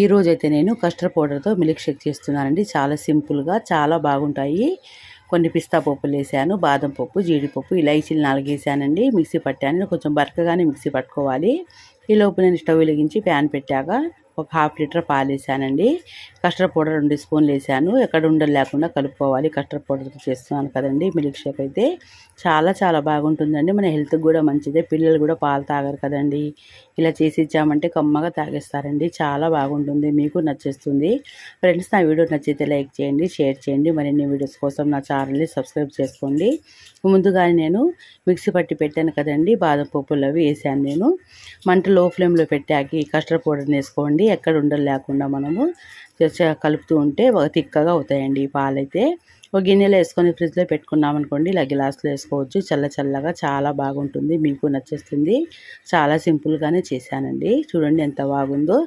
ఈరోజైతే నేను custard పౌడర్తో milk shake చేస్తున్నానండి. చాలా సింపుల్గా చాలా బాగుంటాయి. కొన్ని పిస్తా పప్పులు వేసాను, బాదం పప్పు, జీడిపప్పు, ఇలైచీలు 4 వేసానండి. మిక్సీ పట్టాను. కొంచెం బరకగానే మిక్సీ పట్టుకోవాలి. ఈలోపు నేను స్టవ్ వెలిగించి ప్యాన్ పెట్టాక ఒక 1/2 లీటర్ పాలు వేసానండి. కస్టర్డ్ పౌడర్ 2 స్పూన్లు వేసాను. ఎక్కడ ఉండలు లేకుండా కలుపుకోవాలి. కస్టర్డ్ పౌడర్తో చేస్తున్నాను కదండి మిల్క్ షేక్ అయితే చాలా చాలా బాగుంటుందండి. మన హెల్త్కి కూడా మంచిదే. పిల్లలు కూడా పాలు తాగరు కదండి. ఇలా చేసి ఇచ్చామంటే కమ్మగా తాగేస్తారండి. చాలా బాగుంటుంది, మీకు నచ్చేస్తుంది. ఫ్రెండ్స్, నా వీడియో నచ్చితే లైక్ చేయండి, షేర్ చేయండి. మరిన్ని వీడియోస్ కోసం నా ఛానల్ని సబ్స్క్రైబ్ చేసుకోండి. ముందుగానే నేను మిక్సీ పట్టి పెట్టాను కదండి, బాదం పప్పులు అవి వేసాను. నేను మంట లో ఫ్లేమ్లో పెట్టాకి కస్టర్డ్ పౌడర్ని వేసుకోండి. ఎక్కడ ఉండలు లేకుండా మనము కలుపుతూ ఉంటే తిక్కగా అవుతాయండి ఈ పాలైతే. ఒక గిన్నెలో వేసుకొని ఫ్రిడ్జ్లో పెట్టుకున్నామనుకోండి, ఇలా గ్లాసులో వేసుకోవచ్చు. చల్లగా చాలా బాగుంటుంది, మీకు నచ్చేస్తుంది. చాలా సింపుల్గానే చేశానండి. చూడండి ఎంత బాగుందో.